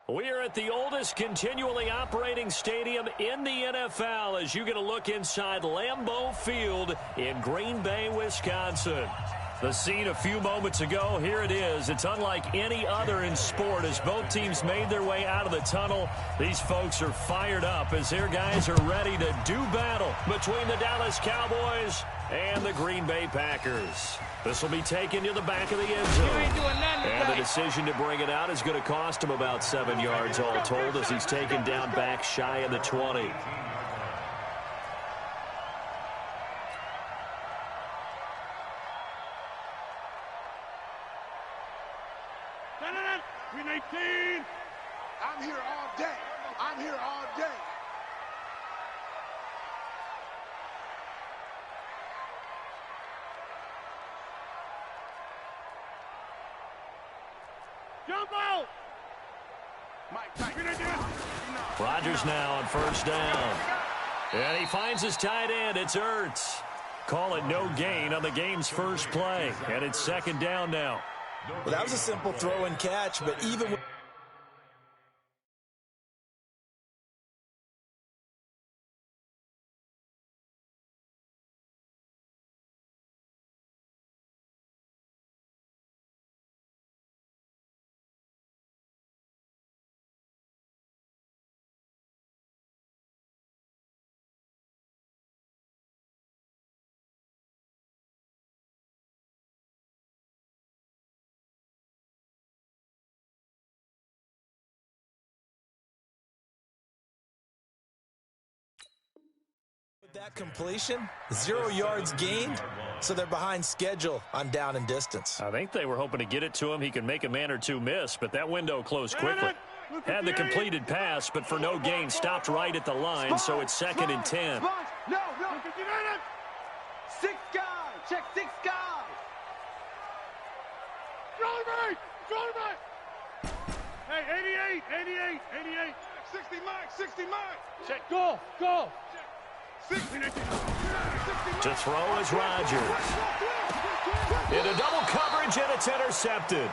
We're at the oldest continually operating stadium in the NFL as you get a look inside Lambeau Field in Green Bay, Wisconsin. The scene a few moments ago, here it is. It's unlike any other in sport as both teams made their way out of the tunnel. These folks are fired up as their guys are ready to do battle between the Dallas Cowboys and the Green Bay Packers. This will be taken to the back of the end zone. And the decision to bring it out is going to cost him about 7 yards all told as he's taken down back shy of the 20. I'm here all day. I'm here all day. Jump out! Rodgers now on first down. And he finds his tight end. It's Ertz. Call it no gain on the game's first play. And it's second down now. Well, that was a simple throw and catch, but even with that completion, 0 yards gained, so they're behind schedule on down and distance. I think they were hoping to get it to him. He could make a man or two miss, but that window closed quickly. Had the completed pass, but for no gain, stopped right at the line, so it's second and 10. No. 6 guys. Check 6 guys. Charlie Mike. Hey, 88. 60 Mike. Check. Go. To throw is Rodgers. Into double coverage, and it's intercepted.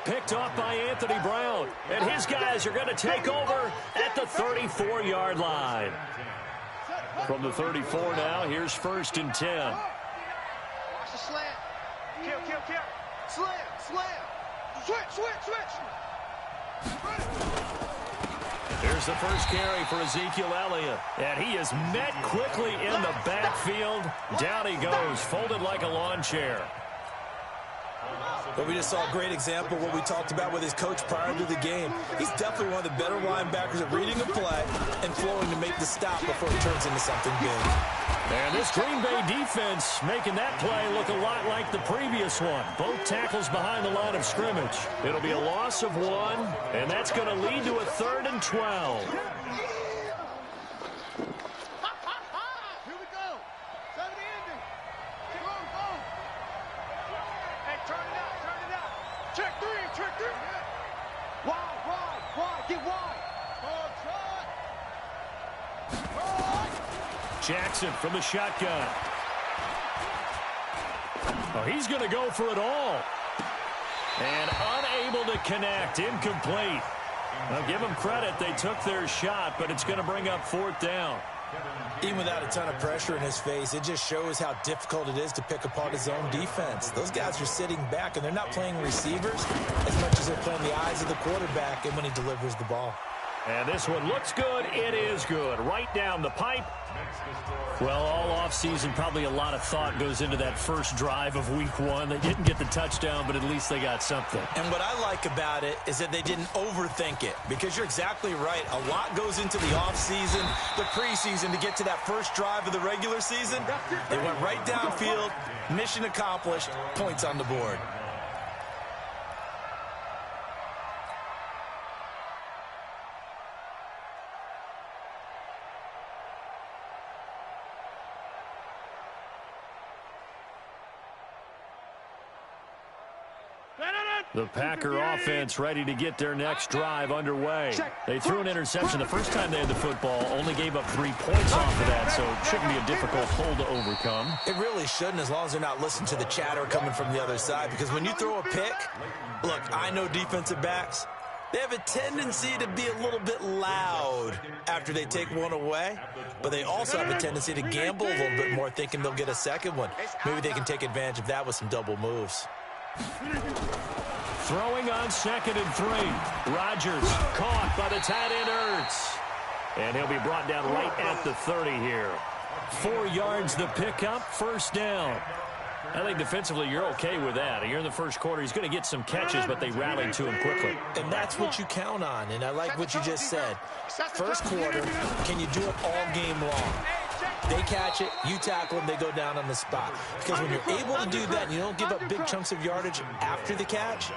Picked off by Anthony Brown. And his guys are going to take over at the 34-yard line. From the 34 now, here's first and 10. Watch the slant. Kill. Slam. Switch. Here's the first carry for Ezekiel Elliott. And he is met quickly in the backfield. Down he goes, folded like a lawn chair. But we just saw a great example of what we talked about with his coach prior to the game. He's definitely one of the better linebackers at reading a play and flowing to make the stop before it turns into something big. And this Green Bay defense making that play look a lot like the previous one. Both tackles behind the line of scrimmage. It'll be a loss of 1, and that's going to lead to a 3rd and 12. Here we go. 7 the ending. Go. Hey, turn it out. Check 3. Wide. Get wide. Jackson from the shotgun. Oh, he's going to go for it all. And unable to connect. Incomplete. I'll give them credit. They took their shot, but it's going to bring up 4th down. Even without a ton of pressure in his face, it just shows how difficult it is to pick apart his own defense. Those guys are sitting back, and they're not playing receivers as much as they're playing the eyes of the quarterback and when he delivers the ball. And this one looks good. It is good. Right down the pipe. Well, all offseason, probably a lot of thought goes into that first drive of week 1. They didn't get the touchdown, but at least they got something. And what I like about it is that they didn't overthink it, because you're exactly right. A lot goes into the offseason, the preseason, to get to that first drive of the regular season. They went right downfield, mission accomplished, points on the board. The Packer offense ready to get their next drive underway. They threw an interception the first time they had the football, only gave up 3 points off of that, so it shouldn't be a difficult hole to overcome. It really shouldn't, as long as they're not listening to the chatter coming from the other side, because when you throw a pick, look, I know defensive backs, They have a tendency to be a little bit loud after they take one away, but they also have a tendency to gamble a little bit more, thinking they'll get a second one. Maybe they can take advantage of that with some double moves. Throwing on 2nd and 3. Rodgers caught by the tight end Ertz. And he'll be brought down right at the 30 here. 4 yards the pickup, first down. I think defensively you're okay with that. You're in the first quarter. He's going to get some catches, but they rallied to him quickly. And that's what you count on, and I like what you just said. First quarter, can you do it all game long? They catch it, you tackle them, they go down on the spot. Because when you're able to do that and you don't give up big chunks of yardage after the catch,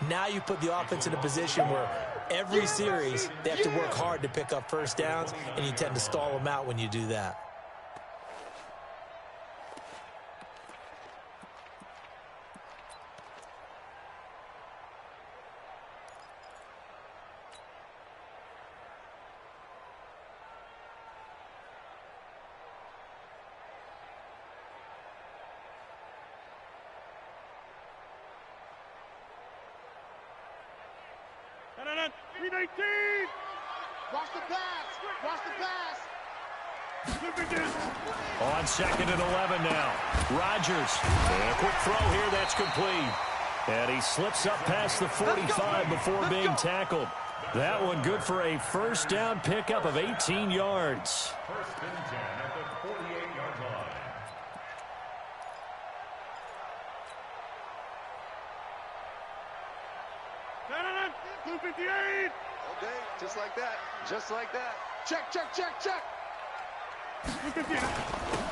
now you put the offense in a position where every series they have to work hard to pick up first downs, and you tend to stall them out when you do that. Watch the pass. Watch the pass. On 2nd and 11 now. Rodgers. And a quick throw here. That's complete. And he slips up past the 45 before being tackled. That one good for a first down pickup of 18 yards. First and 10 at the 48-yard line. Okay, just like that. Just like that. Check.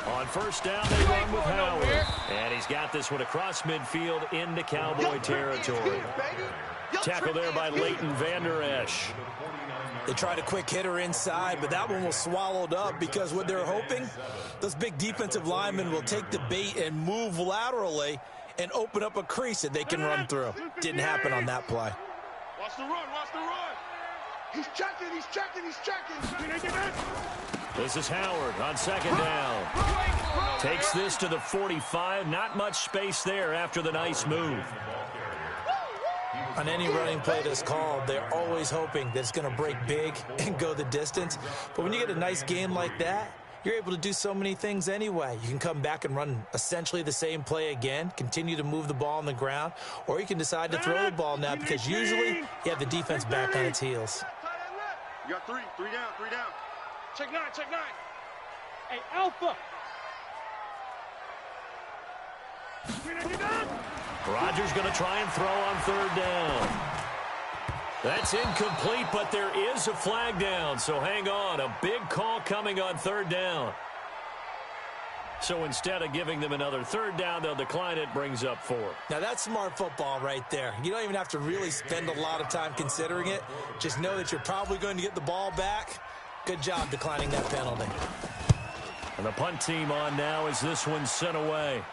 On first down, they run with Howard. And he's got this one across midfield into Cowboy territory. Tackle there by Leighton Vander Esch. They tried a quick hitter inside, but that one was swallowed up because what they're hoping, those big defensive linemen will take the bait and move laterally and open up a crease that they can run through. Didn't happen on that play. Watch the run. He's checking. This is Howard on 2nd down. Takes this to the 45. Not much space there after the nice move. On any running play that's called, they're always hoping that it's going to break big and go the distance. But when you get a nice game like that, you're able to do so many things anyway. You can come back and run essentially the same play again, continue to move the ball on the ground, or you can decide to throw the ball now because usually you have the defense back on its heels. You got three down. Check nine. Hey, Alpha. Rodgers going to try and throw on 3rd down. That's incomplete, but there is a flag down, so hang on. A big call coming on 3rd down. So instead of giving them another 3rd down, they'll decline it, brings up 4. Now that's smart football right there. You don't even have to really spend a lot of time considering it. Just know that you're probably going to get the ball back. Good job declining that penalty. And the punt team on now as this one's sent away.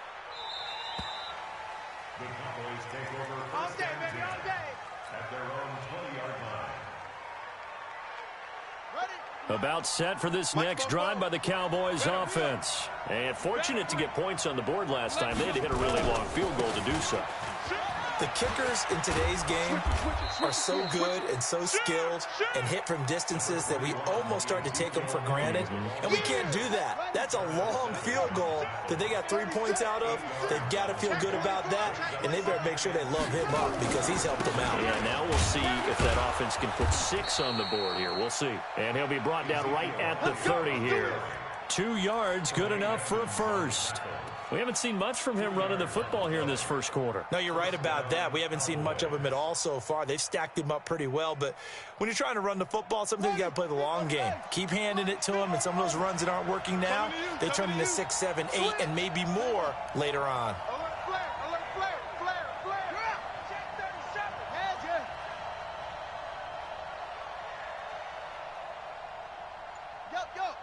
The Cowboys take over All first day, and baby, 10 all day. at their own 20-yard line. Ready? About set for this next drive by the Cowboys offense. And fortunate to get points on the board last time. They had to hit a really long field goal to do so. The kickers in today's game are so good and so skilled and hit from distances that we almost start to take them for granted, and we can't do that. That's a long field goal that they got 3 points out of. They've got to feel good about that, and they better make sure they love him up because he's helped them out. Yeah, now we'll see if that offense can put 6 on the board here. We'll see. And he'll be brought down right at the 30 here. 2 yards, good enough for a first. We haven't seen much from him running the football here in this first quarter. No, you're right about that. We haven't seen much of him at all so far. They've stacked him up pretty well, but when you're trying to run the football, sometimes you got to play the long game. Keep handing it to him, and some of those runs that aren't working now, they turn into 6, 7, 8, and maybe more later on. Alert flare. Check 37. Head ya. Go.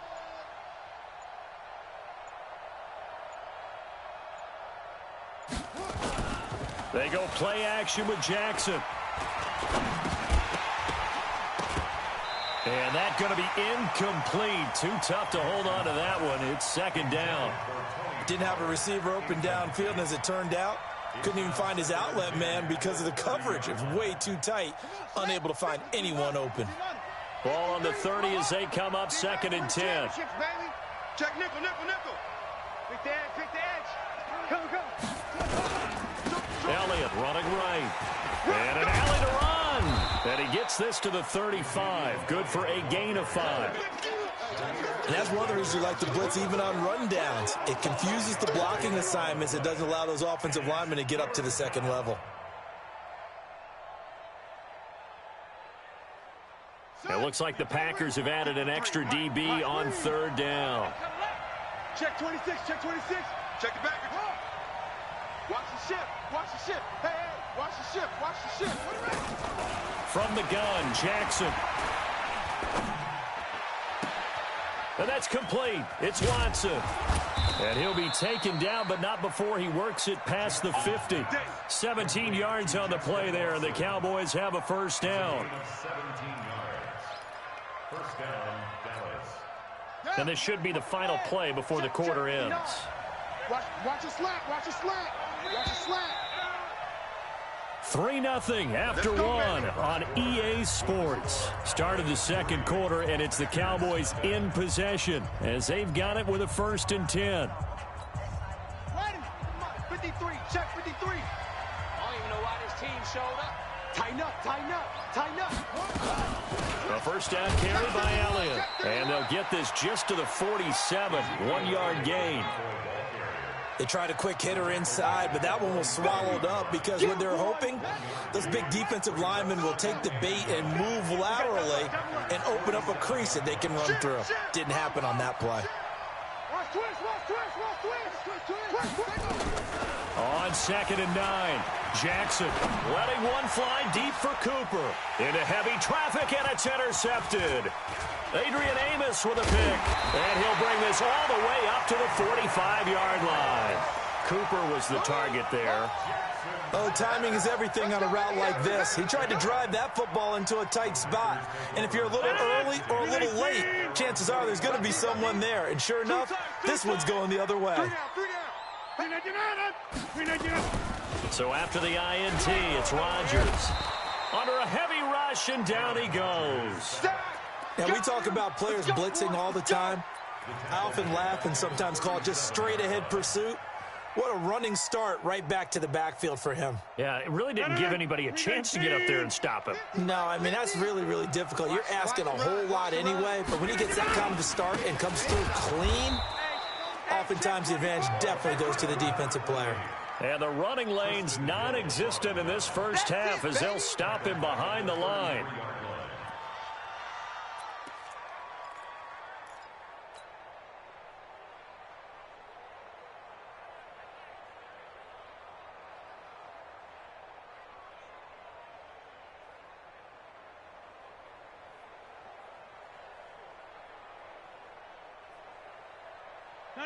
They go play action with Jackson. And that's going to be incomplete. Too tough to hold on to that one. It's 2nd down. Didn't have a receiver open downfield, and as it turned out, Couldn't even find his outlet man because of the coverage. It was way too tight. Unable to find anyone open. Ball on the 30 as they come up 2nd and 10. Check nickel, nickel, nickel. Pick the edge, pick the edge. Go, go. Elliott running right. And an alley to run. And he gets this to the 35. Good for a gain of 5. And that's one of the reasons you like to blitz even on rundowns. It confuses the blocking assignments. It doesn't allow those offensive linemen to get up to the second level. It looks like the Packers have added an extra DB on 3rd down. Check 26, check 26. Check the back. Watch the ship, watch the ship. Hey, hey, watch the ship, watch the ship. From the gun, Jackson. And that's complete. It's Watson. And he'll be taken down, but not before he works it past the 50. 17 yards on the play there, and the Cowboys have a 1st down. 17 yards. 1st down, Dallas. And this should be the final play before the quarter ends. Watch a slant, watch a slant, watch a slant. 3-0 after 1 on EA Sports. Start of the 2nd quarter, and it's the Cowboys in possession as they've got it with a 1st and 10. Ready? 53, check 53. I don't even know why this team showed up. Tighten up, tighten up, tighten up. A 1st down carry by Elliott. And they'll get this just to the 47. 1-yard gain. They tried a quick hitter inside, but that one was swallowed up because what they're hoping, those big defensive linemen will take the bait and move laterally and open up a crease that they can run through. Didn't happen on that play. On 2nd and 9, Jackson letting one fly deep for Cooper. Into heavy traffic, and it's intercepted. Adrian Amos with a pick, and he'll bring this all the way up to the 45-yard line. Cooper was the target there. Oh, timing is everything on a route like this. He tried to drive that football into a tight spot. And if you're a little early or a little late, chances are there's going to be someone there. And sure enough, this one's going the other way. So after the INT, it's Rodgers. Under a heavy rush, and down he goes. Now, we talk about players blitzing all the time. I often laugh and sometimes call it just straight-ahead pursuit. What a running start right back to the backfield for him. Yeah, it really didn't give anybody a chance to get up there and stop him. No, I mean, that's really, really difficult. You're asking a whole lot anyway, but when he gets that kind of a start and comes through clean, oftentimes the advantage definitely goes to the defensive player. And the running lane's non-existent in this 1st half as they'll stop him behind the line.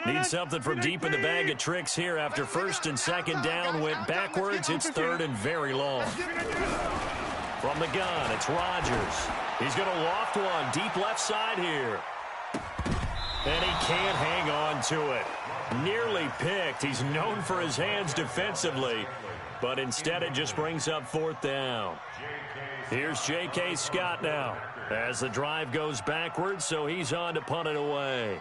Need something from deep in the bag of tricks here after 1st and 2nd down went backwards. It's 3rd and very long. From the gun, it's Rodgers. He's going to loft one deep left side here. And he can't hang on to it. Nearly picked. He's known for his hands defensively, but instead it just brings up 4th down. Here's J.K. Scott now as the drive goes backwards, so he's on to punt it away.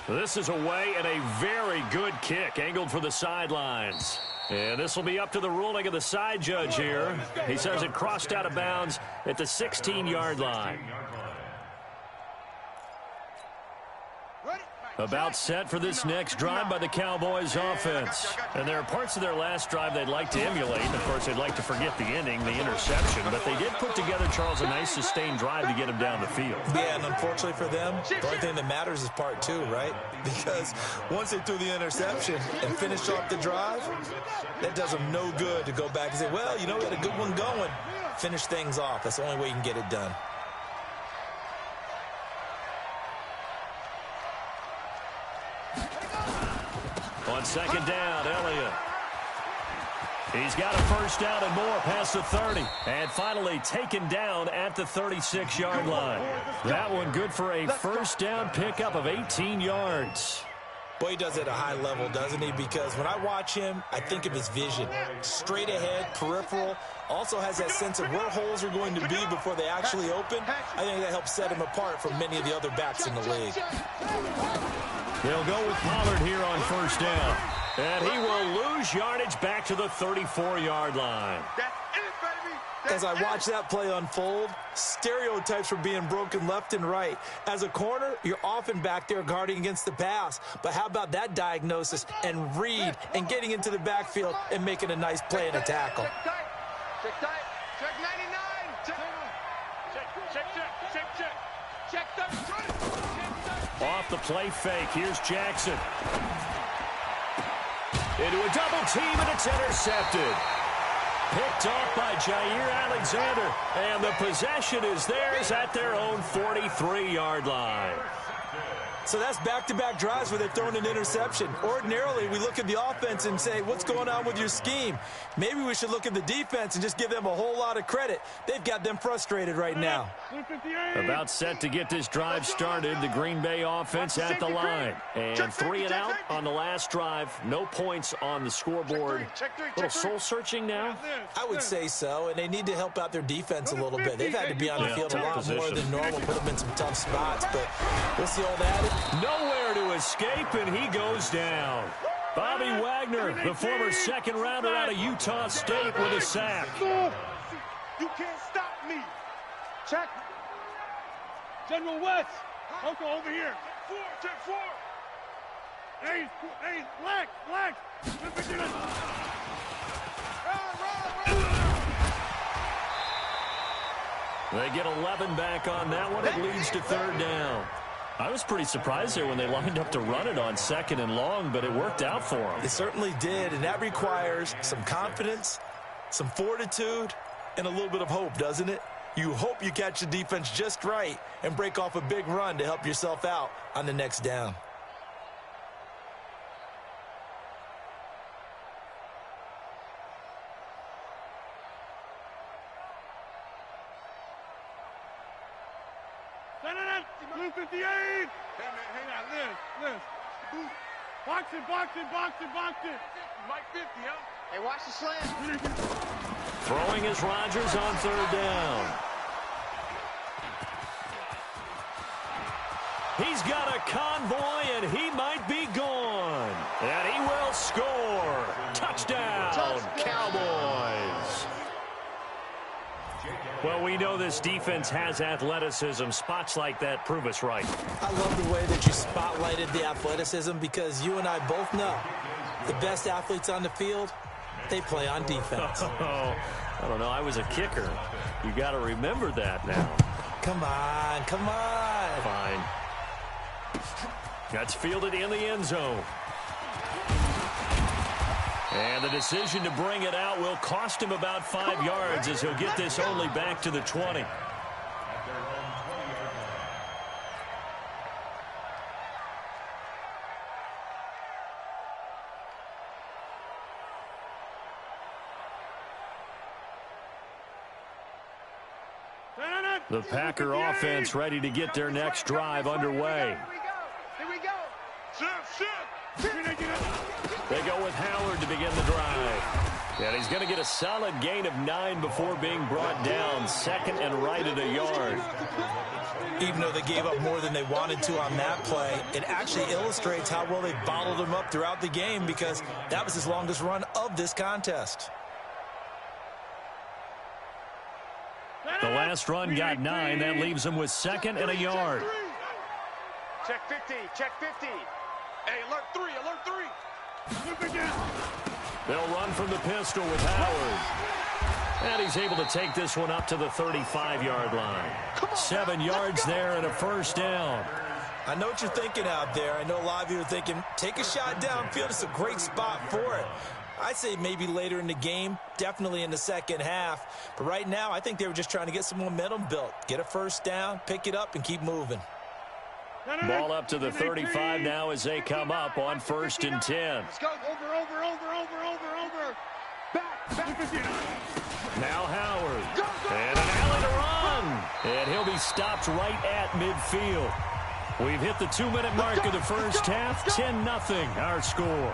This is away, and a very good kick angled for the sidelines. And this will be up to the ruling of the side judge here. He says it crossed out of bounds at the 16-yard line. About set for this next drive by the Cowboys offense. And there are parts of their last drive they'd like to emulate. Of course, they'd like to forget the ending, the interception. But they did put together, Charles, a nice sustained drive to get him down the field. Yeah, and unfortunately for them, the only thing that matters is part 2, right? Because once they threw the interception and finished off the drive, that does them no good to go back and say, well, you know, we had a good one going. Finish things off. That's the only way you can get it done. On 2nd down, Elliott. He's got a first down and more past the 30. And finally taken down at the 36-yard line. That one good for a first down pickup of 18 yards. Boy, he does it at a high level, doesn't he? Because when I watch him, I think of his vision. Straight ahead, peripheral. Also has that sense of where holes are going to be before they actually open. I think that helps set him apart from many of the other backs in the league. They'll go with Pollard here on first down. And he will lose yardage back to the 34-yard line. As I watch that play unfold, stereotypes were being broken left and right. As a corner, you're often back there guarding against the pass. But how about that diagnosis and read and getting into the backfield and making a nice play and a tackle? Check tight. Check 99. Check 30. Off the play fake. Here's Jackson. Into a double team, and it's intercepted. Picked off by Jair Alexander. And the possession is theirs at their own 43-yard line. So that's back-to-back drives where they've thrown an interception. Ordinarily, we look at the offense and say, what's going on with your scheme? Maybe we should look at the defense and just give them a whole lot of credit. They've got them frustrated right now. About set to get this drive started, the Green Bay offense at the line. And 3 and out on the last drive. No points on the scoreboard. A little soul-searching now? I would say so, and they need to help out their defense a little bit. They've had to be on the field a lot more than normal, put them in some tough spots, but we'll see all that. Nowhere to escape, and he goes down. Bobby Wagner, the former second rounder out of Utah State, with a sack. You can't stop me. Check. General West. Uncle over here. Check 4. Hey, black. They get 11 back on that one. It leads to third down. I was pretty surprised there when they lined up to run it on second and long, but it worked out for them. It certainly did, and that requires some confidence, some fortitude, and a little bit of hope, doesn't it? You hope you catch the defense just right and break off a big run to help yourself out on the next down. Blue 58. Hey, man, hang on. Liz. Box it. Mike 50, huh? Hey, watch the slam. Throwing is Rodgers on third down. He's got a convoy, and he might be gone. And he will score. Touchdown, Cowboys. Well, we know this defense has athleticism. Spots like that prove us right. I love the way that you spotlighted the athleticism because you and I both know the best athletes on the field, they play on defense. Oh, I don't know. I was a kicker. You got to remember that now. Come on. Fine. That's fielded in the end zone. And the decision to bring it out will cost him about 5 yards as he'll get this only back to the 20. The Packer offense ready to get their next drive underway. Here we go. Shift. They go with Howard to begin the drive. And he's going to get a solid gain of 9 before being brought down. Second and right at a yard. Even though they gave up more than they wanted to on that play, it actually illustrates how well they bottled him up throughout the game because that was his longest run of this contest. The last run got 9. That leaves him with second and a yard. Check 50. Hey, alert 3. They'll run from the pistol with Howard. And he's able to take this one up to the 35-yard line. 7 yards there and a first down. I know what you're thinking out there. I know a lot of you are thinking, take a shot downfield. It's a great spot for it. I'd say maybe later in the game, definitely in the second half. But right now, I think they were just trying to get some momentum built. Get a first down, pick it up, and keep moving. Ball up to the 35 now as they come up on 1st and 10. Let's go. Over. Now Howard. And an alley to run. And he'll be stopped right at midfield. We've hit the 2-minute mark of the first half. 10-0 our score.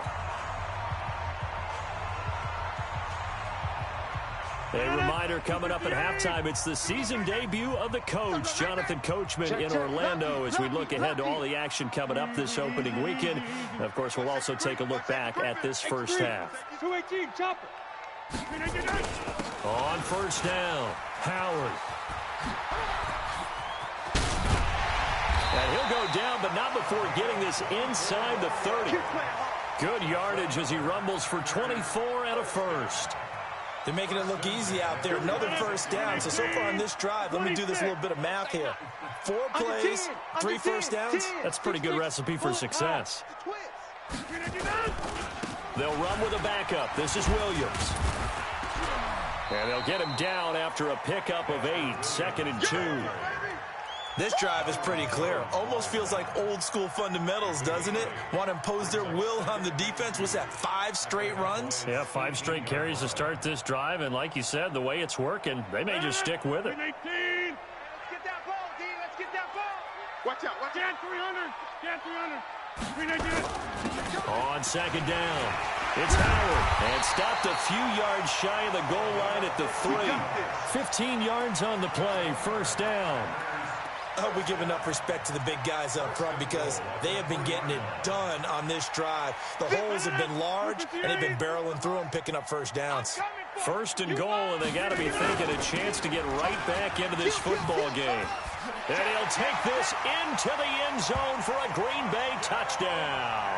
A reminder coming up at halftime, it's the season debut of the coach, Jonathan Coachman in Orlando, as we look ahead to all the action coming up this opening weekend. And of course, we'll also take a look back at this first half. 218, chopper. On first down, Howard. And he'll go down, but not before getting this inside the 30. Good yardage as he rumbles for 24 and a first. They're making it look easy out there. Another first down. So far on this drive, let me do this little bit of math here. 4 plays, 3 first downs. That's a pretty good recipe for success. They'll run with a backup. This is Williams. And they'll get him down after a pickup of 8, 2nd and 2. This drive is pretty clear. Almost feels like old school fundamentals, doesn't it? Want to impose their will on the defense. Was that 5 straight runs? Yeah, 5 straight carries to start this drive. And like you said, the way it's working, they may just stick with it. Let's get that ball, D. Let's get that ball. Watch out. Watch out. 300. Yeah, 300. On second down, it's Howard. And stopped a few yards shy of the goal line at the 3. 15 yards on the play. First down. I hope we give enough respect to the big guys up front because they have been getting it done on this drive. The holes have been large, and they've been barreling through them, picking up first downs. First and goal, and they got to be thinking a chance to get right back into this football game. And he'll take this into the end zone for a Green Bay touchdown.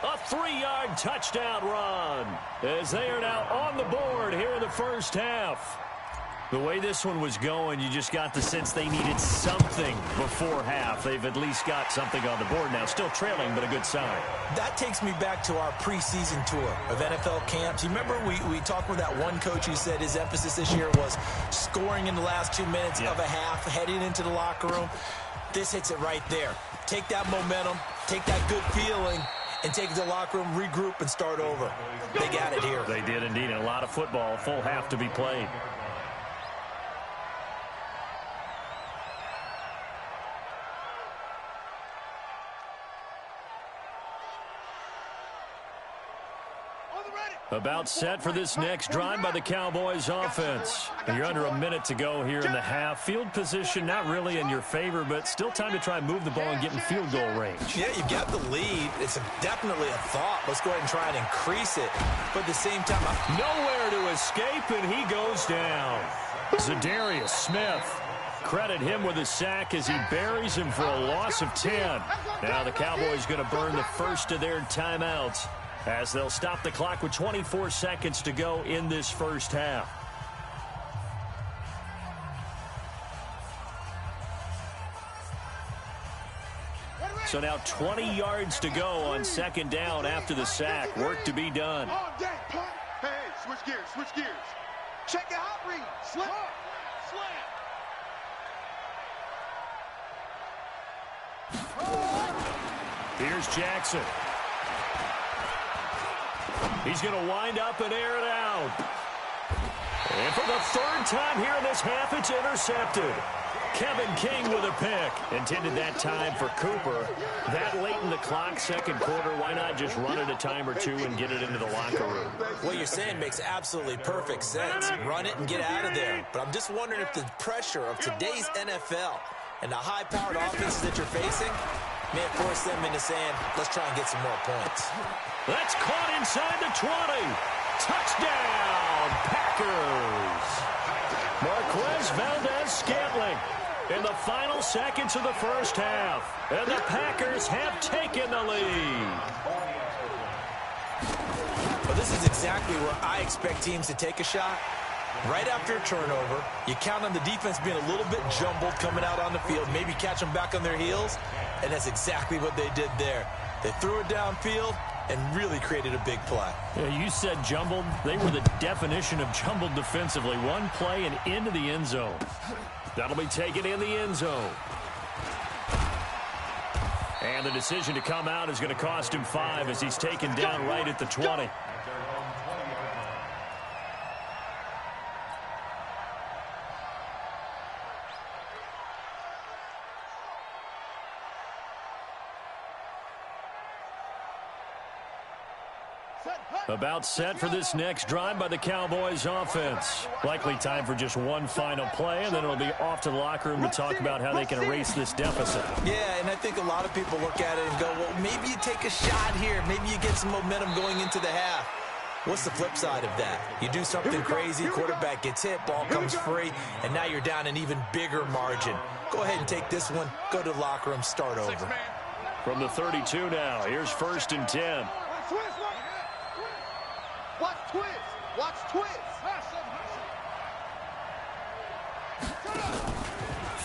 A 3-yard touchdown run as they are now on the board here in the first half. The way this one was going, you just got the sense they needed something before half. They've at least got something on the board now. Still trailing, but a good sign. That takes me back to our preseason tour of NFL camps. You remember we talked with that one coach who said his emphasis this year was scoring in the last 2 minutes of a half, heading into the locker room. This hits it right there. Take that momentum, take that good feeling, and take it to the locker room, regroup, and start over. They got it here. They did indeed. And a lot of football, full half to be played. About set for this next drive by the Cowboys offense. You're under a minute to go here in the half. Field position not really in your favor, but still time to try and move the ball and get in field goal range. Yeah, you've got the lead. It's definitely a thought. Let's go ahead and try and increase it. But at the same time, nowhere to escape, and he goes down. Zadarius Smith. Credit him with a sack as he buries him for a loss of 10. Now the Cowboys going to burn the first of their timeouts, as they'll stop the clock with 24 seconds to go in this first half. So now 20 yards to go on second down after the sack. Work to be done. Hey, switch gears. Check it out, read. Slam. Here's Jackson. He's going to wind up and air it out. And for the 3rd time here in this half, it's intercepted. Kevin King with a pick. Intended that time for Cooper. That late in the clock, second quarter, why not just run it a time or two and get it into the locker room? What you're saying makes absolutely perfect sense. Run it and get out of there. But I'm just wondering if the pressure of today's NFL and the high-powered offenses that you're facing may force them into saying, let's try and get some more points. That's caught inside the 20. Touchdown, Packers. Marquez Valdez-Scantling in the final seconds of the first half. And the Packers have taken the lead. Well, this is exactly where I expect teams to take a shot. Right after a turnover, you count on the defense being a little bit jumbled coming out on the field, maybe catch them back on their heels, and that's exactly what they did there. They threw it downfield and really created a big play. Yeah, you said jumbled. They were the definition of jumbled defensively. One play and into the end zone. That'll be taken in the end zone. And the decision to come out is going to cost him 5 as he's taken down right at the 20. About set for this next drive by the Cowboys offense. Likely time for just one final play, and then it'll be off to the locker room to talk about how they can erase this deficit. Yeah, and I think a lot of people look at it and go, well, maybe you take a shot here. Maybe you get some momentum going into the half. What's the flip side of that? You do something crazy, quarterback gets hit, ball comes free, and now you're down an even bigger margin. Go ahead and take this one, go to the locker room, start over. From the 32 now, here's 1st and 10. Watch twist. Watch twist.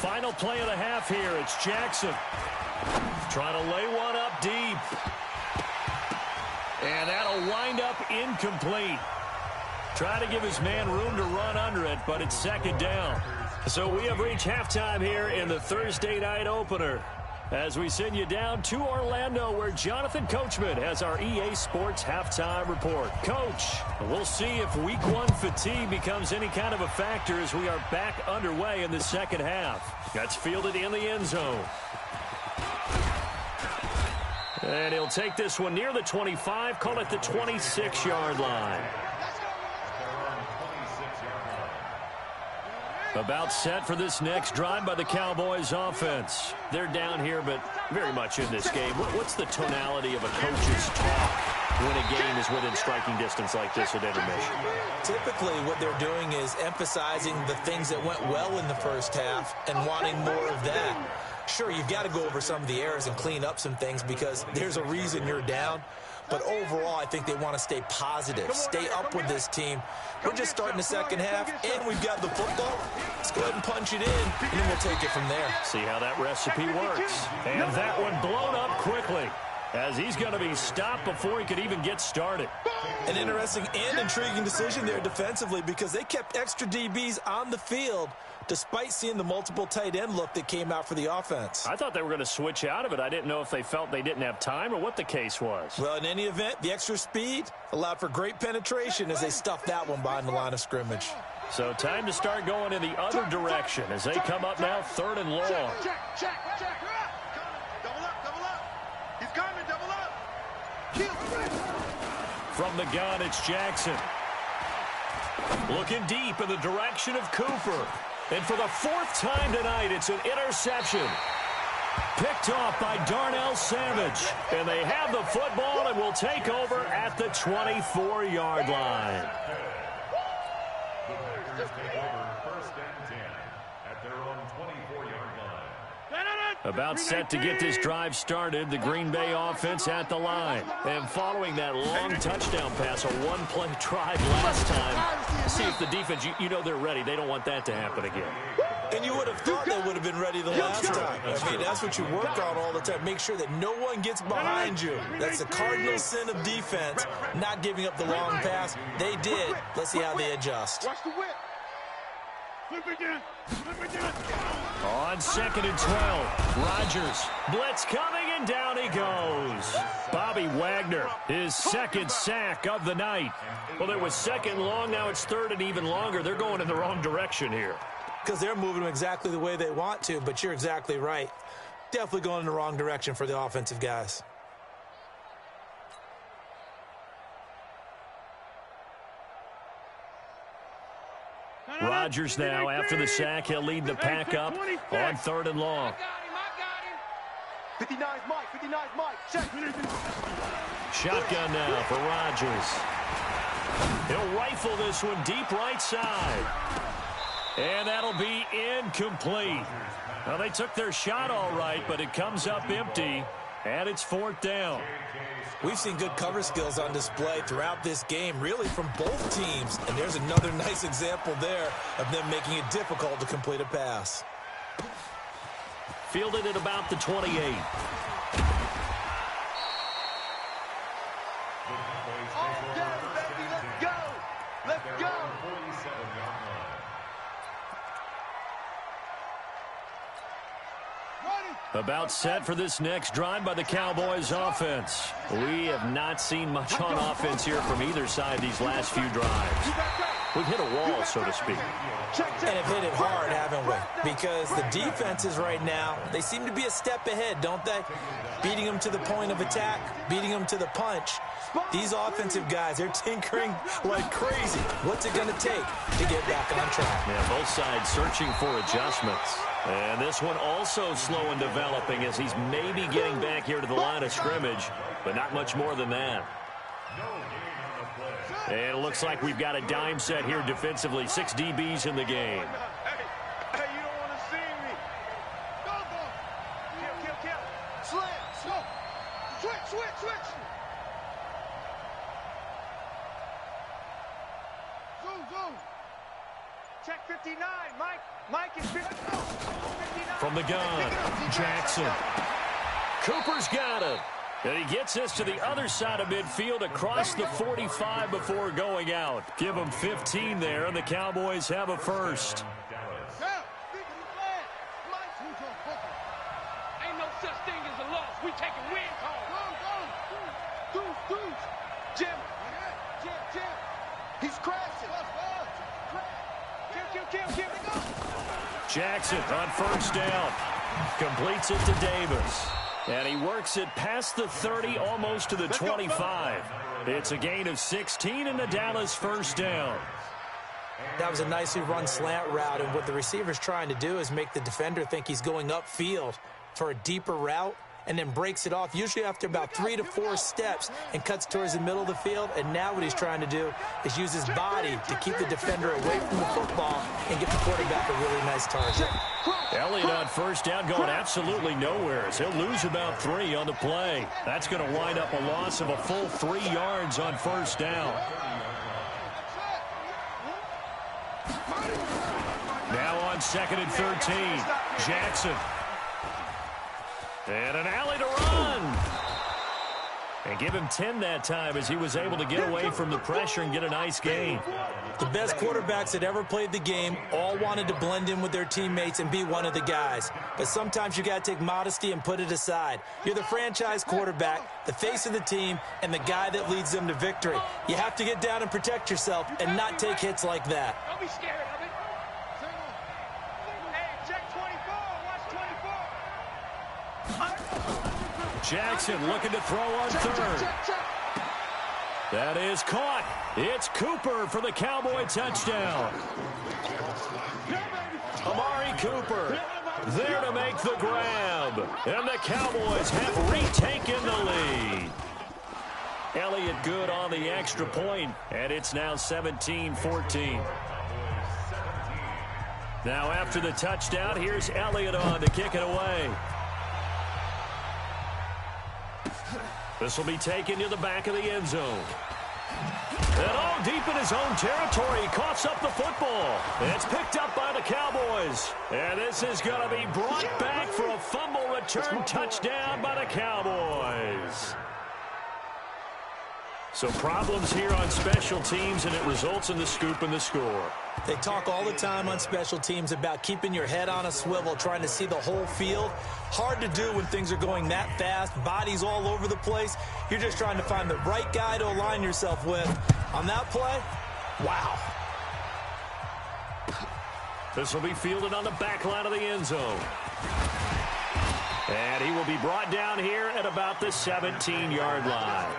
Final play of the half here. It's Jackson. Trying to lay one up deep. And that'll wind up incomplete. Try to give his man room to run under it, but it's 2nd down. So we have reached halftime here in the Thursday night opener, as we send you down to Orlando, where Jonathan Coachman has our EA Sports halftime report. Coach, we'll see if week 1 fatigue becomes any kind of a factor as we are back underway in the second half. That's fielded in the end zone. And he'll take this one near the 25, call it the 26-yard line. About set for this next drive by the Cowboys offense. They're down here, but very much in this game. What's the tonality of a coach's talk when a game is within striking distance like this at intermission? Typically, what they're doing is emphasizing the things that went well in the first half and wanting more of that. Sure, you've got to go over some of the errors and clean up some things because there's a reason you're down. But overall, I think they want to stay positive, stay up with this team. We're just starting the second half, and we've got the football. Let's go ahead and punch it in, and then we'll take it from there. See how that recipe works. And that one blown up quickly, as he's going to be stopped before he could even get started. An interesting and intriguing decision there defensively because they kept extra DBs on the field despite seeing the multiple tight end look that came out for the offense. I thought they were going to switch out of it. I didn't know if they felt they didn't have time or what the case was. Well, in any event, the extra speed allowed for great penetration as they stuffed that one behind the line of scrimmage. So time to start going in the other direction as they come up now 3rd and long. Check. Double up. He's coming, double up. From the gun, it's Jackson. Looking deep in the direction of Cooper. And for the 4th time tonight, it's an interception. Picked off by Darnell Savage. And they have the football and will take over at the 24-yard line. The Packers take over 1st and 10 at their own 24-yard line. About set to get this drive started, the Green Bay offense at the line. And following that long touchdown pass, a one-play drive last time, see if the defense, you know they're ready. They don't want that to happen again. And you would have thought they would have been ready the last time. I mean, that's what you work on all the time. Make sure that no one gets behind you. That's the cardinal sin of defense, not giving up the long pass. They did. Let's see how they adjust. Watch the whip. On 2nd and 12, Rodgers. Blitz coming, and down he goes. Bobby Wagner, his 2nd sack of the night. Well, it was 2nd long, now it's 3rd and even longer. They're going in the wrong direction here. Because they're moving them exactly the way they want to, but you're exactly right. Definitely going in the wrong direction for the offensive guys. Rodgers now, after the sack, he'll lead the pack up on 3rd and long. 59's Mike. Check. Shotgun now for Rodgers. He'll rifle this one deep right side. And that'll be incomplete. Well, they took their shot all right, but it comes up empty, and it's 4th down. We've seen good cover skills on display throughout this game, really from both teams. And there's another nice example there of them making it difficult to complete a pass. Fielded at about the 28. Let's go. About set for this next drive by the Cowboys offense. We have not seen much on offense here from either side these last few drives. we've hit a wall, so to speak. And have hit it hard, haven't we? Because the defenses right now, they seem to be a step ahead, don't they? Beating them to the point of attack, beating them to the punch. These offensive guys, they're tinkering like crazy. What's it going to take to get back on track? Yeah, both sides searching for adjustments. And this one also slow in developing as he's maybe getting back here to the line of scrimmage, but not much more than that. And it looks like we've got a dime set here defensively. 6 DBs in the game. Hey, you don't want to see me. Go. Kill. Slam. Switch. Zoom. Check 59, Mike is 59. From the gun, Jackson. Cooper's got it. And he gets this to the other side of midfield across the 45 before going out. Give him 15 there, and the Cowboys have a first. Ain't no such thing as a loss. We taking win calls. Jim. He's crashing. Kill. Jackson on first down. Completes it to Davis. And he works it past the 30, almost to the 25. It's a gain of 16 and the Dallas first down. That was a nicely run slant route, and what the receiver's trying to do is make the defender think he's going upfield for a deeper route, and then breaks it off, usually after about 3 to 4 steps, and cuts towards the middle of the field. And now what he's trying to do is use his body to keep the defender away from the football and get the quarterback a really nice target. Elliott on first down going absolutely nowhere. He'll lose about 3 on the play. That's going to wind up a loss of a full 3 yards on first down. Now on 2nd and 13, Jackson. And an alley to run. And give him 10 that time as he was able to get away from the pressure and get a nice gain. The best quarterbacks that ever played the game all wanted to blend in with their teammates and be one of the guys. But sometimes you got to take modesty and put it aside. You're the franchise quarterback, the face of the team, and the guy that leads them to victory. You have to get down and protect yourself and not take hits like that. Don't be scared of it. Hey, check 24. Watch 24. Jackson looking to throw on third. That is caught. It's Cooper for the Cowboy touchdown. Amari Cooper there to make the grab. And the Cowboys have retaken the lead. Elliott good on the extra point, and it's now 17-14. Now after the touchdown, here's Elliott on to kick it away. This will be taken to the back of the end zone. And all deep in his own territory, he coughs up the football. It's picked up by the Cowboys. And this is going to be brought back for a fumble return touchdown by the Cowboys. So problems here on special teams, and it results in the scoop and the score. They talk all the time on special teams about keeping your head on a swivel, trying to see the whole field. Hard to do when things are going that fast, bodies all over the place. You're just trying to find the right guy to align yourself with. On that play, wow. This will be fielded on the back line of the end zone. And he will be brought down here at about the 17-yard line.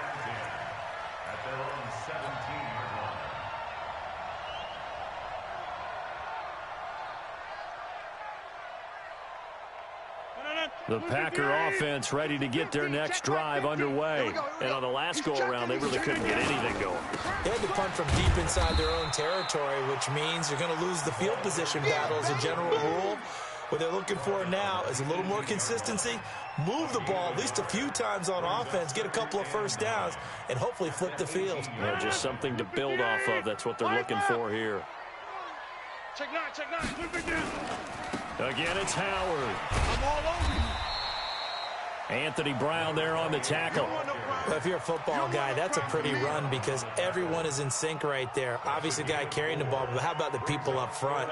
The Packer offense ready to get their next drive underway. And on the last go-around, they really couldn't get anything going. They had to punt from deep inside their own territory, which means you're going to lose the field position battle as a general rule. What they're looking for now is a little more consistency, move the ball at least a few times on offense, get a couple of first downs, and hopefully flip the field. Well, just something to build off of. That's what they're looking for here. Check 9. Again, it's Howard. I'm all over you. Anthony Brown there on the tackle. Well, if you're a football guy, that's a pretty run because everyone is in sync right there. Obviously, the guy carrying the ball, but how about the people up front?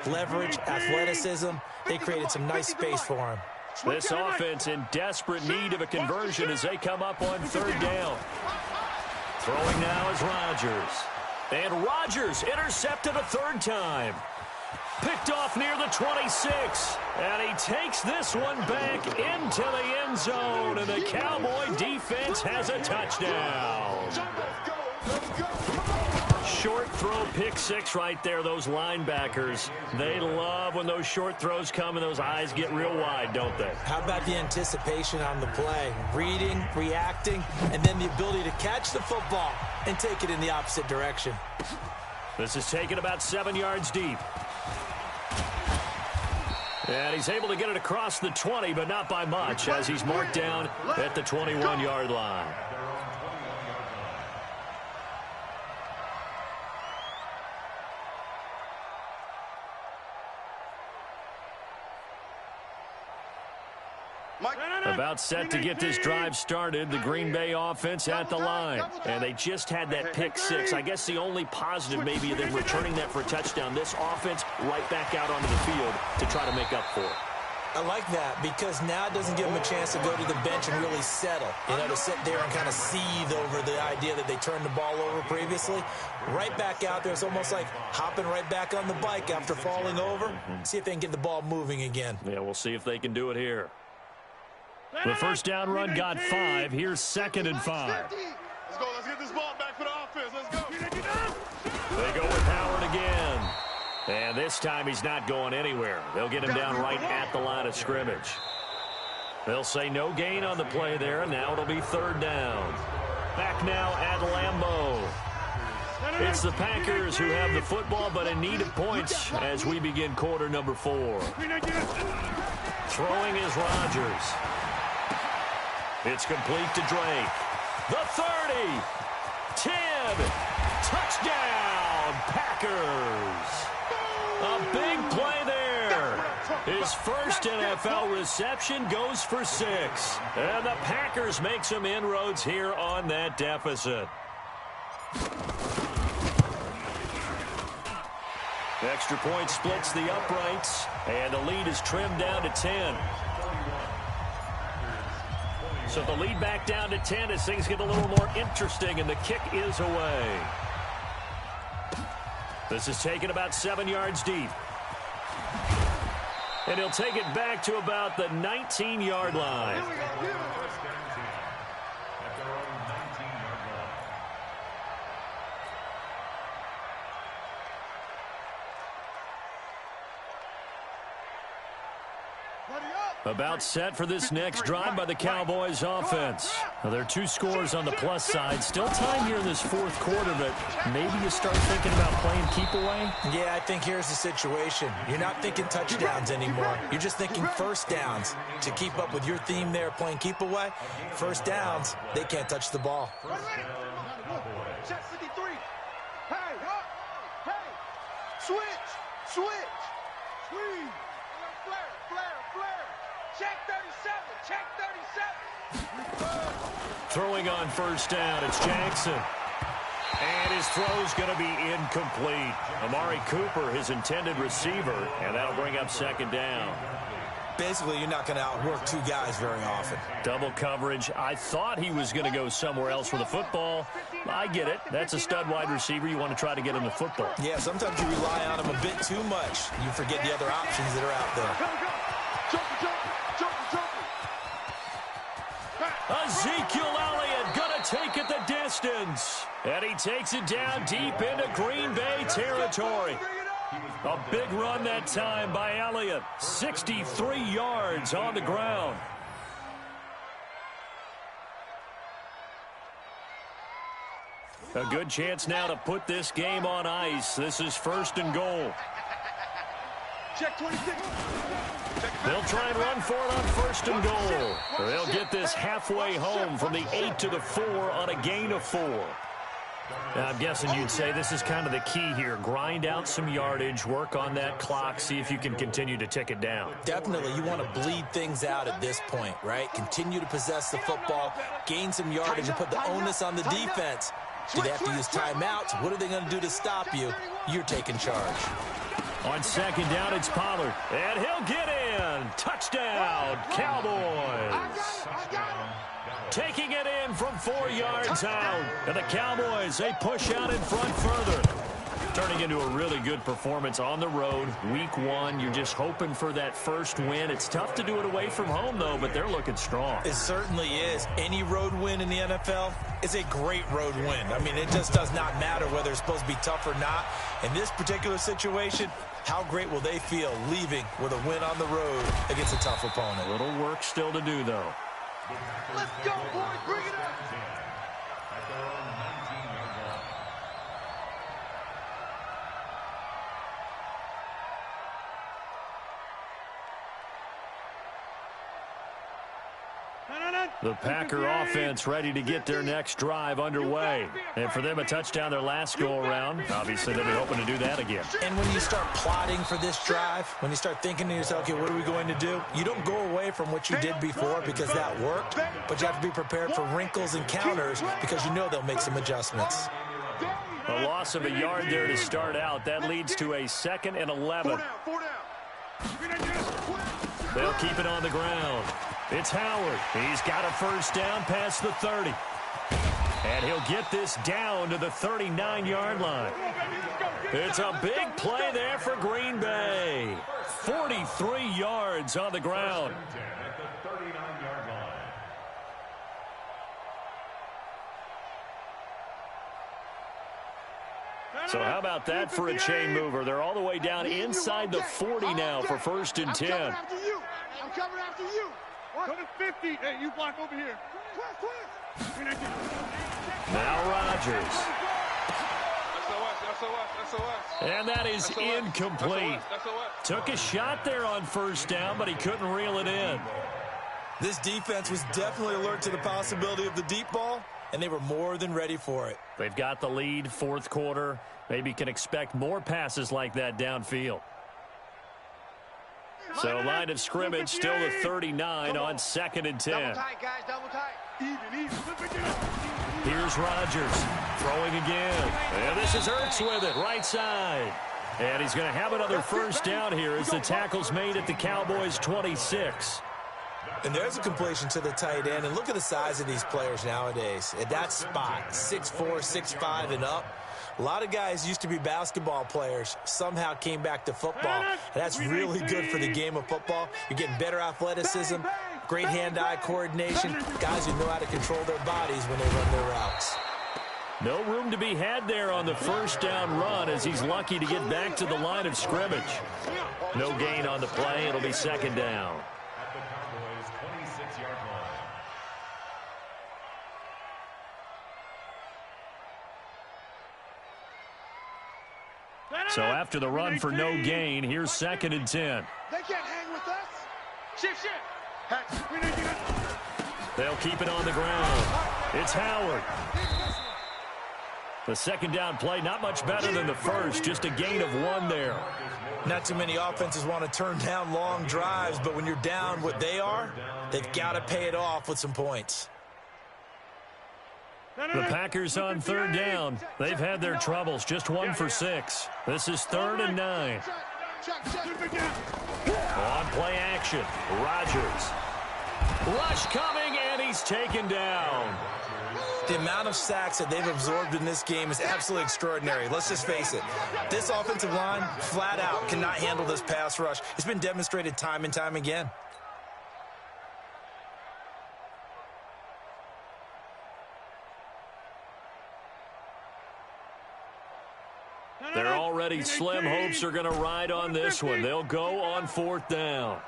Leverage, athleticism, they created some nice space for him. This offense in desperate need of a conversion as they come up on third down. Throwing now is Rodgers. And Rodgers intercepted a third time. Picked off near the 26. And he takes this one back into the end zone. And the Cowboy defense has a touchdown. Short throw, pick six right there. Those linebackers, they love when those short throws come and those eyes get real wide, don't they? How about the anticipation on the play? Reading, reacting, and then the ability to catch the football and take it in the opposite direction. This is taken about 7 yards deep. And he's able to get it across the 20, but not by much, as he's marked down at the 21-yard line. About set to get this drive started, the Green Bay offense at the line. And they just had that pick six. I guess the only positive maybe of them returning that for a touchdown. This offense right back out onto the field to try to make up for it. I like that because now it doesn't give them a chance to go to the bench and really settle. You know, to sit there and kind of seethe over the idea that they turned the ball over previously. Right back out there. It's almost like hopping right back on the bike after falling over. See if they can get the ball moving again. Yeah, we'll see if they can do it here. The first down run got 5. Here's 2nd and 5. Let's go. Let's get this ball back for the offense. Let's go. They go with Howard again. And this time he's not going anywhere. They'll get him down right at the line of scrimmage. They'll say no gain on the play there, and now it'll be 3rd down. Back now at Lambeau. It's the Packers who have the football, but in need of points as we begin quarter number 4. Throwing is Rodgers. It's complete to Drake. The 30. 10. Touchdown, Packers. A big play there. His first NFL reception goes for 6. And the Packers make some inroads here on that deficit. Extra point splits the uprights, and the lead is trimmed down to 10. So the lead back down to 10 as things get a little more interesting, and the kick is away. This is taken about 7 yards deep. And he'll take it back to about the 19-yard line. About set for this next drive by the Cowboys offense. Now, there are 2 scores on the plus side. Still time here in this 4th quarter, but maybe you start thinking about playing keep away? Yeah, I think here's the situation. You're not thinking touchdowns anymore. You're just thinking first downs. To keep up with your theme there, playing keep away, first downs, they can't touch the ball. Check 53. Hey, hey. Switch. Squeeze. Flare. Check 37. Check 37. Throwing on first down, it's Jackson. And his throw's going to be incomplete. Amari Cooper, his intended receiver, and that'll bring up 2nd down. Basically, you're not going to outwork 2 guys very often. Double coverage. I thought he was going to go somewhere else for the football. I get it. That's a stud wide receiver. You want to try to get him the football. Yeah, sometimes you rely on him a bit too much. You forget the other options that are out there. Jumper. Ezekiel Elliott going to take it the distance. And he takes it down deep into Green Bay territory. A big run that time by Elliott. 63 yards on the ground. A good chance now to put this game on ice. This is 1st and goal. Check 26. They'll try and run for it on 1st and goal. They'll get this halfway home from the 8 to the 4 on a gain of 4. Now, I'm guessing you'd say this is kind of the key here. Grind out some yardage, work on that clock, see if you can continue to tick it down. Definitely, you want to bleed things out at this point, right? Continue to possess the football, gain some yardage, and put the onus on the defense. Do they have to use timeouts? What are they going to do to stop you? You're taking charge. On 2nd down, it's Pollard. And he'll get in. again. Touchdown, Cowboys. Taking it in from 4 yards out. And the Cowboys, they push out in front further. Turning into a really good performance on the road. Week 1, you're just hoping for that first win. It's tough to do it away from home, though, but they're looking strong. It certainly is. Any road win in the NFL is a great road win. I mean, it just does not matter whether it's supposed to be tough or not. In this particular situation, how great will they feel leaving with a win on the road against a tough opponent? A little work still to do, though. Let's go, boys. Bring it up. The Packer offense ready to get their next drive underway. And for them, a touchdown their last go-around. Obviously, they'll be hoping to do that again. And when you start plotting for this drive, when you start thinking to yourself, okay, what are we going to do? You don't go away from what you did before because that worked, but you have to be prepared for wrinkles and counters because you know they'll make some adjustments. A loss of a yard there to start out. That leads to a 2nd and 11. They'll keep it on the ground. It's Howard. He's got a first down past the 30. And he'll get this down to the 39-yard line. It's a big play there for Green Bay. 43 yards on the ground. So how about that for a chain mover? They're all the way down inside the 40 now for 1st and 10. I'm coming after you. I'm coming after you. Go to 50. Hey, you block over here. Now Rodgers. And that is incomplete. Took a shot there on 1st down, but he couldn't reel it in. This defense was definitely alert to the possibility of the deep ball, and they were more than ready for it. They've got the lead, 4th quarter. Maybe can expect more passes like that downfield. So line of scrimmage still the 39 on 2nd and 10. Double tight, guys. Double tight. Even. Here's Rodgers throwing again. And this is Ertz with it, right side. And he's going to have another first down here as the tackle's made at the Cowboys' 26. And there's a completion to the tight end. And look at the size of these players nowadays. At that spot, 6'4", 6'5", and up. A lot of guys used to be basketball players, somehow came back to football. And that's really good for the game of football. You're getting better athleticism, great hand-eye coordination, guys who know how to control their bodies when they run their routes. No room to be had there on the first down run as he's lucky to get back to the line of scrimmage. No gain on the play. It'll be 2nd down. At the Cowboys' 26-yard line. So after the run for no gain, here's 2nd and 10. They can't hang with us. Shift. They'll keep it on the ground. It's Howard. The 2nd down play, not much better than the first, just a gain of 1 there. Not too many offenses want to turn down long drives, but when you're down what they are, they've got to pay it off with some points. The Packers on 3rd down. They've had their troubles, just 1 for 6. This is 3rd and 9. On play action, Rodgers. Rush coming, and he's taken down. The amount of sacks that they've absorbed in this game is absolutely extraordinary. Let's just face it. This offensive line, flat out, cannot handle this pass rush. It's been demonstrated time and time again. They're already slim hopes are going to ride on this one. They'll go on 4th down.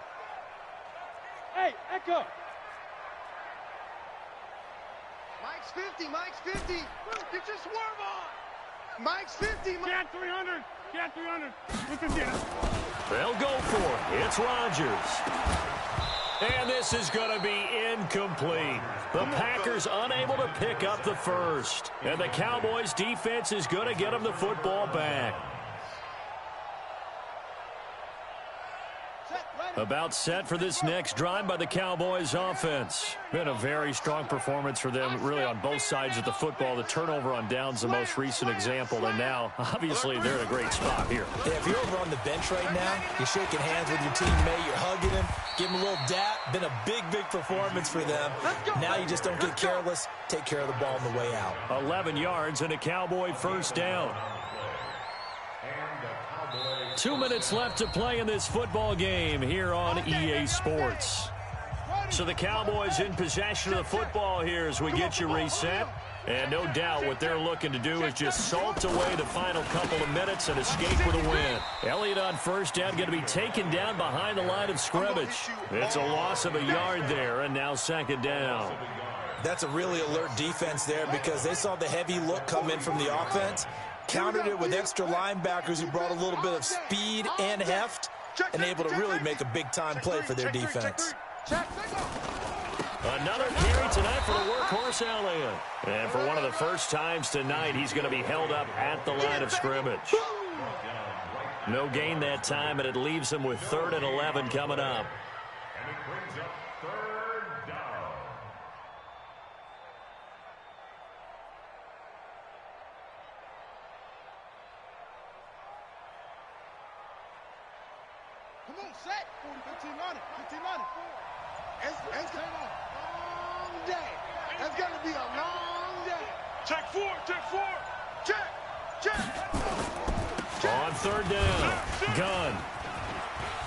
Hey, Echo. Mike's 50. Mike's 50. Get your swerve on. Mike's 50. Cat 300. Cat 300. Listen, Dennis. They'll go for it. It's Rodgers. And this is going to be incomplete. The Packers unable to pick up the first. And the Cowboys defense is going to get them the football back. About set for this next drive by the Cowboys offense. Been a very strong performance for them, really, on both sides of the football. The turnover on downs, the most recent example, and now, obviously, they're in a great spot here. Yeah, if you're over on the bench right now, you're shaking hands with your teammate, you're hugging him, give him a little dap. Been a big, big performance for them. Now you just don't get careless. Take care of the ball on the way out. 11 yards and a Cowboy first down. 2 minutes left to play in this football game here on EA Sports. So the Cowboys in possession of the football here as we get you reset. And no doubt what they're looking to do is just salt away the final couple of minutes and escape with a win. Elliott on first down, going to be taken down behind the line of scrimmage. It's a loss of a yard there, and now second down. That's a really alert defense there because they saw the heavy look come in from the offense, countered it with extra linebackers who brought a little bit of speed and heft, and able to really make a big-time play for their defense. Another carry tonight for the workhorse Elliott. And for one of the first times tonight, he's going to be held up at the line of scrimmage. No gain that time, and it leaves him with 3rd and 11 coming up. And it brings up 3rd down. Come on, set. 15 on it. 15 on it. It's going to be a long day. That's going to be a long day. Check 4. Check 4. Check. On 3rd down, Gunn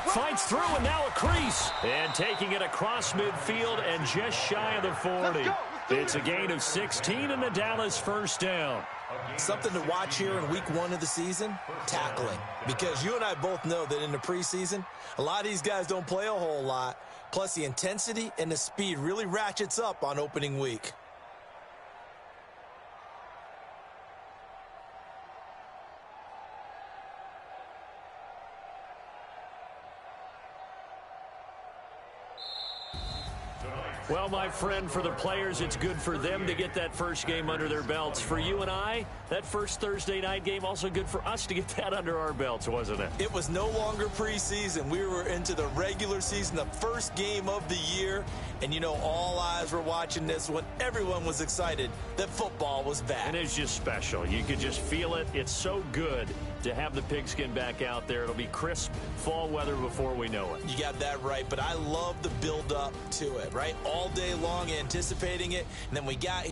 fights through, and now a crease. And taking it across midfield and just shy of the 40. It's a gain of 16 and the Dallas first down. Something to watch here in week 1 of the season, tackling. Because you and I both know that in the preseason, a lot of these guys don't play a whole lot. Plus, the intensity and the speed really ratchets up on opening week. Well, my friend, for the players, it's good for them to get that first game under their belts. For you and I, that first Thursday night game, also good for us to get that under our belts, wasn't it? It was no longer preseason. We were into the regular season, the first game of the year. And, you know, all eyes were watching this when everyone was excited that football was back. And it's just special. You could just feel it. It's so good to have the pigskin back out there. It'll be crisp fall weather before we know it. You got that right, but I love the build-up to it, right? All day long anticipating it, and then we got